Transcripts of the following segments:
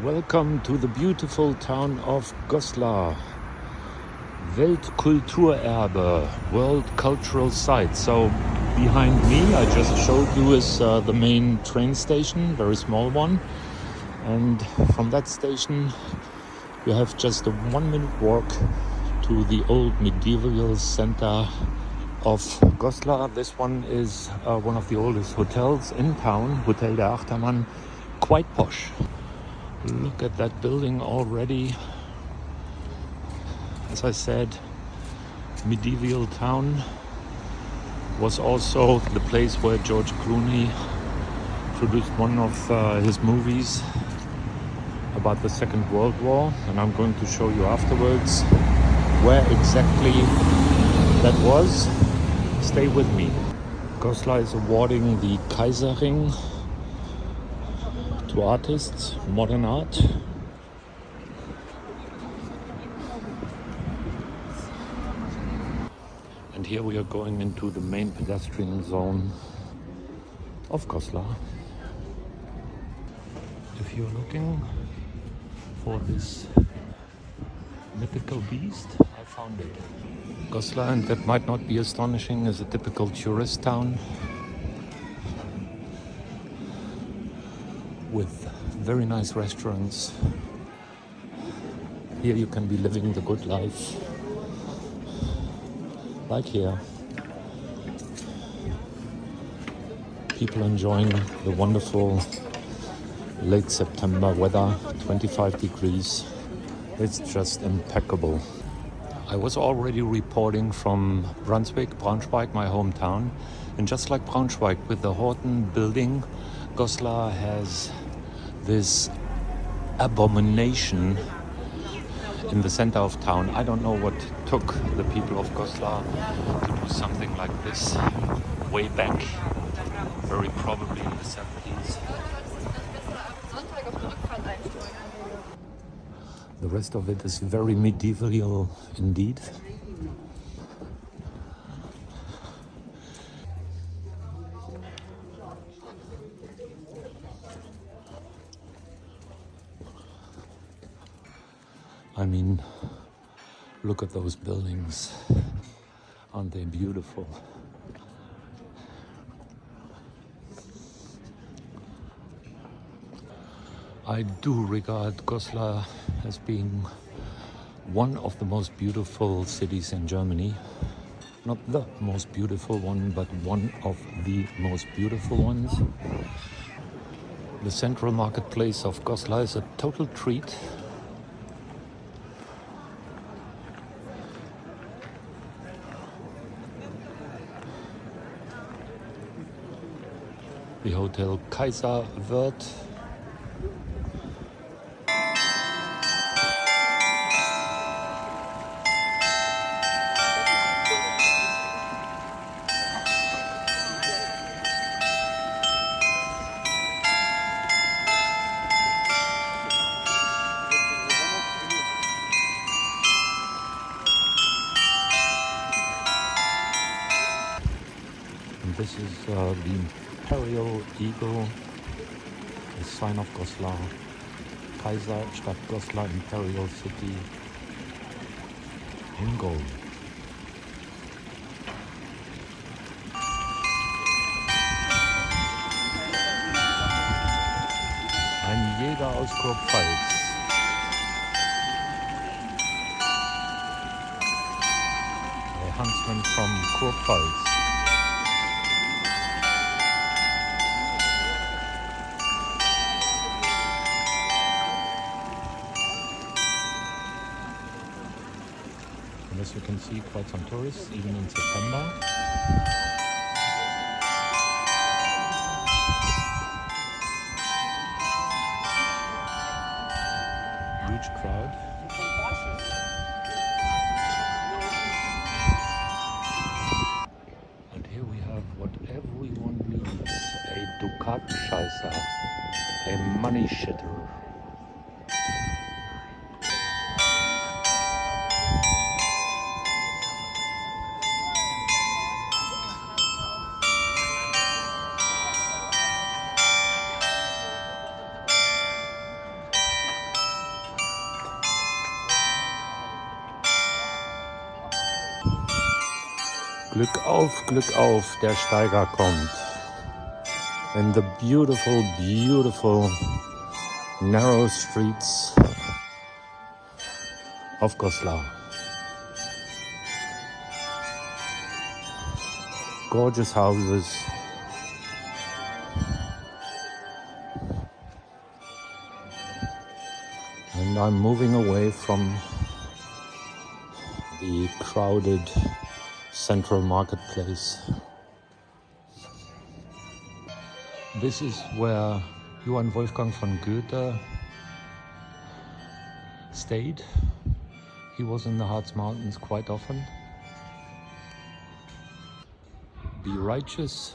Welcome to the beautiful town of Goslar. Weltkulturerbe, World Cultural Site. So behind me, I just showed you, is the main train station, very small one. And from that station, you have just a 1-minute walk to the old medieval center of Goslar. This one is one of the oldest hotels in town, Hotel der Achtermann, quite posh. Look at that building already. As I said, medieval town, was also the place where George Clooney produced one of his movies about the Second World War, and I'm going to show you afterwards where exactly that was. Stay with me. Goslar is awarding the Kaiserring to artists, modern art. And here we are going into the main pedestrian zone of Goslar. If you're looking for this mythical beast, I found it. Goslar, and that might not be astonishing, is a typical tourist town with very nice restaurants. Here you can be living the good life, like here. People enjoying the wonderful late September weather, 25 degrees. It's just impeccable. I was already reporting from Braunschweig, my hometown. And just like Braunschweig, with the Horten building, Goslar has this abomination in the center of town. I don't know what took the people of Goslar to do something like this way back, very probably in the 70s. The rest of it is very medieval indeed. I mean, look at those buildings. Aren't they beautiful? I do regard Goslar as being one of the most beautiful cities in Germany. Not the most beautiful one, but one of the most beautiful ones. The central marketplace of Goslar is a total treat. The Hotel Kaiser Wirt. And this is the Imperial Eagle, the sign of Goslar. Kaiser statt Goslar, Imperial City, in gold. Ein Jäger aus Kurpfalz. A huntsman from Kurpfalz. And as you can see, quite some tourists, even in September. Huge crowd. And here we have what everyone needs, a Dukat-Scheißer, a money shitter. Glück auf, der Steiger kommt. In the beautiful, beautiful narrow streets of Goslar. Gorgeous houses. And I'm moving away from the crowded central marketplace. This is where Johann Wolfgang von Goethe stayed. He was in the Harz Mountains quite often. Be righteous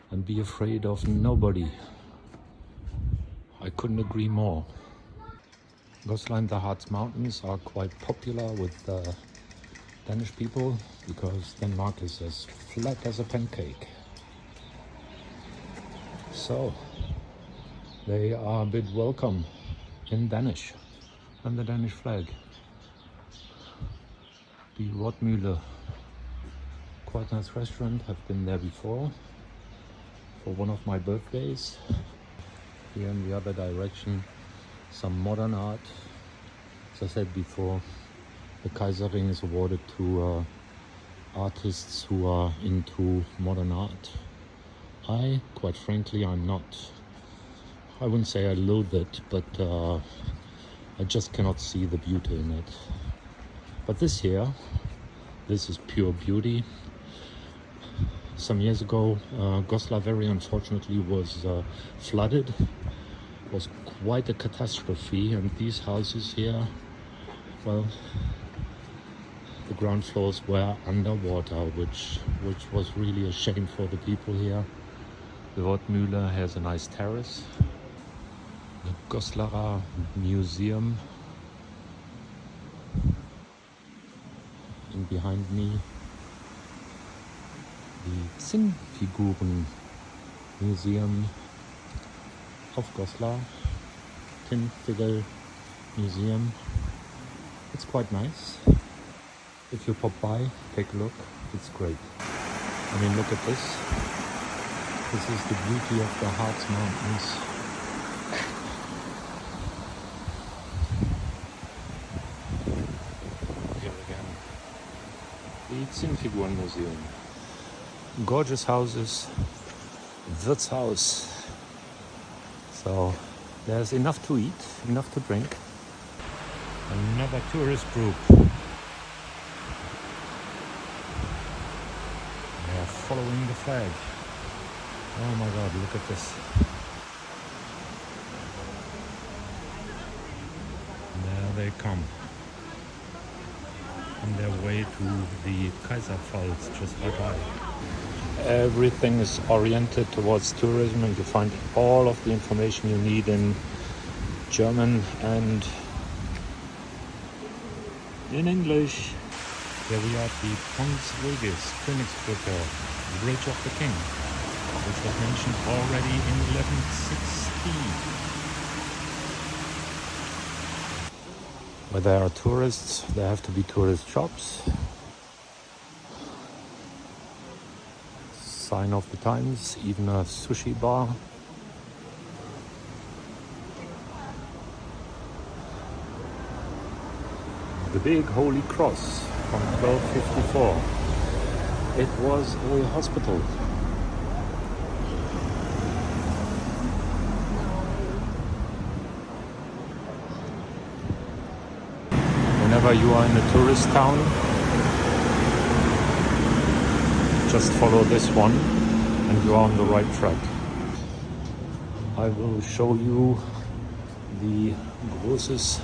and be afraid of nobody. I couldn't agree more. Goslar and the Harz Mountains are quite popular with Danish people because Denmark is as flat as a pancake. So they are a bit welcome in Danish and the Danish flag. The Rotmühle, quite nice restaurant. I've been there before for one of my birthdays. Here in the other direction, some modern art. As I said before, the Kaiserring is awarded to artists who are into modern art. Quite frankly, I'm not. I wouldn't say I loathe it, but I just cannot see the beauty in it. But this here, this is pure beauty. Some years ago, Goslar very unfortunately was flooded. It was quite a catastrophe, and these houses here, well, the ground floors were underwater, which was really a shame for the people here. The Rotmühle has a nice terrace. The Goslar Museum. And behind me, the Zinnfiguren Museum of Goslar. Tin Figure Museum. It's quite nice. If you pop by, take a look. It's great. I mean, look at this. This is the beauty of the Harz Mountains. Here again, the Zinnfiguren Museum. Gorgeous houses, Wirtshaus. So there's enough to eat, enough to drink. Another tourist group. They are following the flag. Oh my God, look at this. There they come. On their way to the Kaiserpfalz, just like I. Everything is oriented towards tourism, and you find all of the information you need in German and in English. Here we are at the Pons Regis, Königsbrücke, Bridge of the King, which was mentioned already in 1160. Where there are tourists, there have to be tourist shops. Sign of the times, even a sushi bar. The big Holy Cross from 1254. It was a hospital. Whenever you are in a tourist town, just follow this one and you are on the right track. I will show you the Großes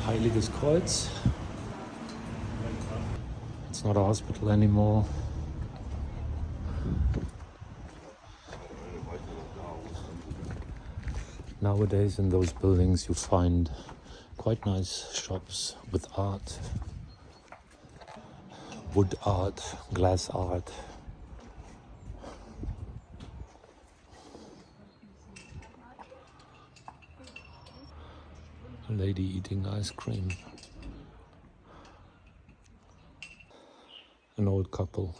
Heiliges Kreuz. It's not a hospital anymore. Nowadays in those buildings you find quite nice shops with art, wood art, glass art. A lady eating ice cream. an old couple.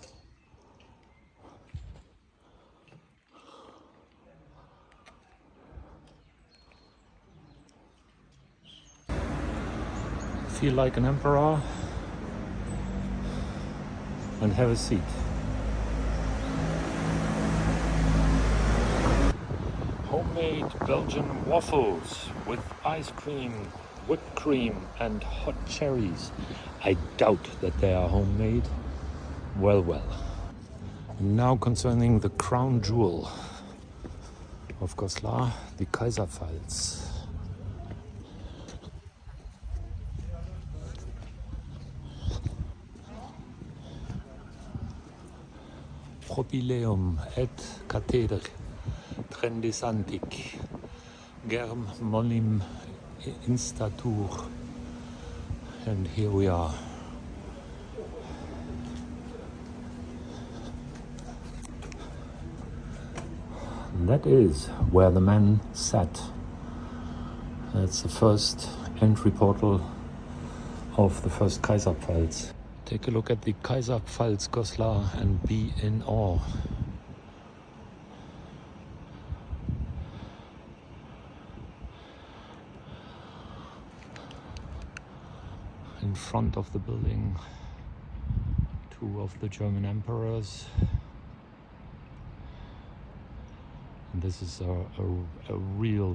Feel like an emperor and have a seat. Homemade Belgian waffles with ice cream, whipped cream and hot cherries. I doubt that they are homemade. Well, well. Now concerning the crown jewel of Goslar, the Kaiserpfalz. Propileum et catheder trendis antic germ molim instatur, and here we are. That is where the man sat. That's the first entry portal of the first Kaiserpfalz. Take a look at the Kaiserpfalz Goslar and be in awe. In front of the building, two of the German emperors. And this is a real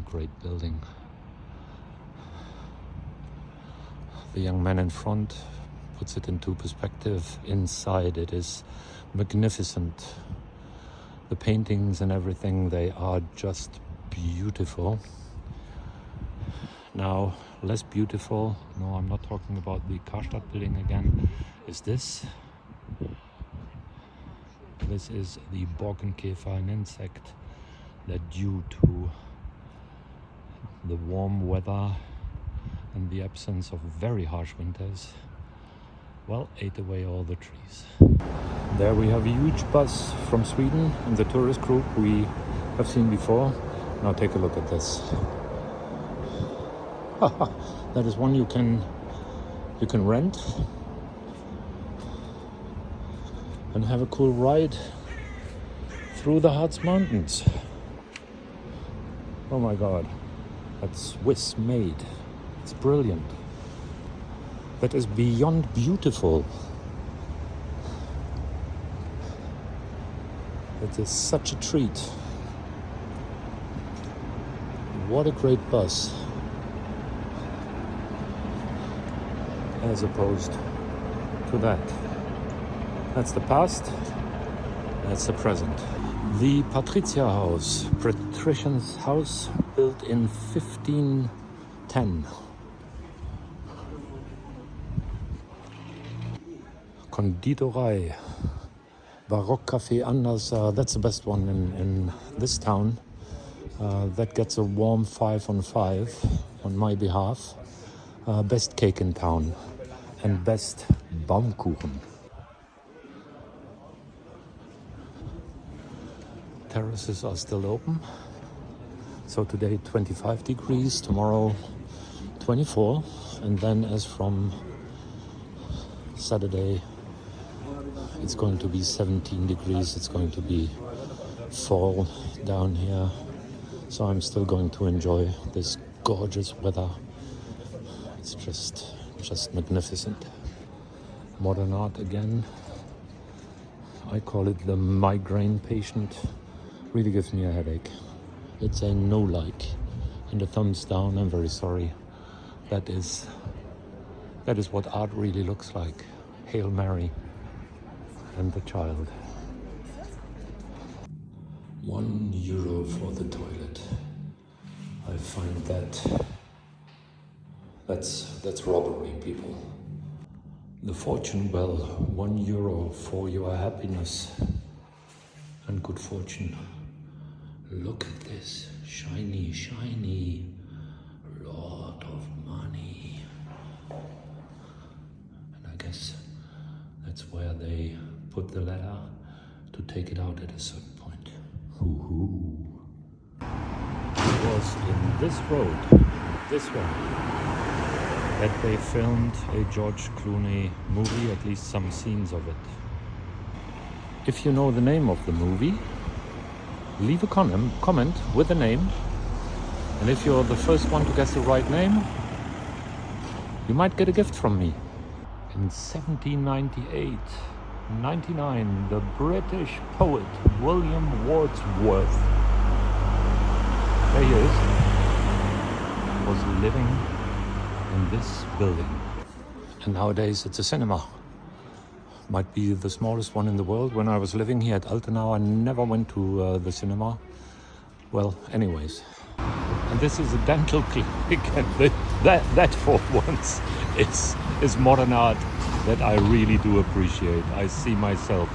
great building. The young man in front puts it into perspective. Inside it is magnificent. The paintings and everything, they are just beautiful. Now, less beautiful, no, I'm not talking about the Karstadt building again, is this. This is the Borkenkäfer, an insect that due to the warm weather and the absence of very harsh winters, well, ate away all the trees. There we have a huge bus from Sweden and the tourist group we have seen before. Now take a look at this. That is one you can rent and have a cool ride through the Harz Mountains. Oh my God, that's Swiss made. It's brilliant. That is beyond beautiful. It is such a treat. What a great bus. As opposed to that. That's the past, that's the present. The Patricia House, patrician's house, built in 1510. Konditorei, Baroque Café Anders, that's the best one in this town. That gets a warm 5 on 5 on my behalf. Best cake in town and best Baumkuchen. Terraces are still open. So today 25 degrees, tomorrow 24, and then as from Saturday it's going to be 17 degrees. It's going to be fall down here. So I'm still going to enjoy this gorgeous weather. It's just magnificent. Modern art again. I call it the migraine patient. Really gives me a headache. It's a no like and a thumbs down. I'm very sorry. That is what art really looks like. Hail Mary and the child. €1 for the toilet. I find that's robbery, people. The fortune bell, €1 for your happiness and good fortune. Look at this, shiny, shiny, lot of money. And I guess that's where they put the ladder to take it out at a certain point. Hoo-hoo. It was in this road, this one, that they filmed a George Clooney movie, at least some scenes of it. If you know the name of the movie, leave a comment with the name. And if you're the first one to guess the right name, you might get a gift from me. In 1798, 99, the British poet William Wordsworth, there he is, was living in this building. And nowadays it's a cinema. Might be the smallest one in the world. When I was living here at Altenau, I never went to the cinema. Well, anyways. And this is a dental clinic, and that for once is modern art that I really do appreciate. I see myself.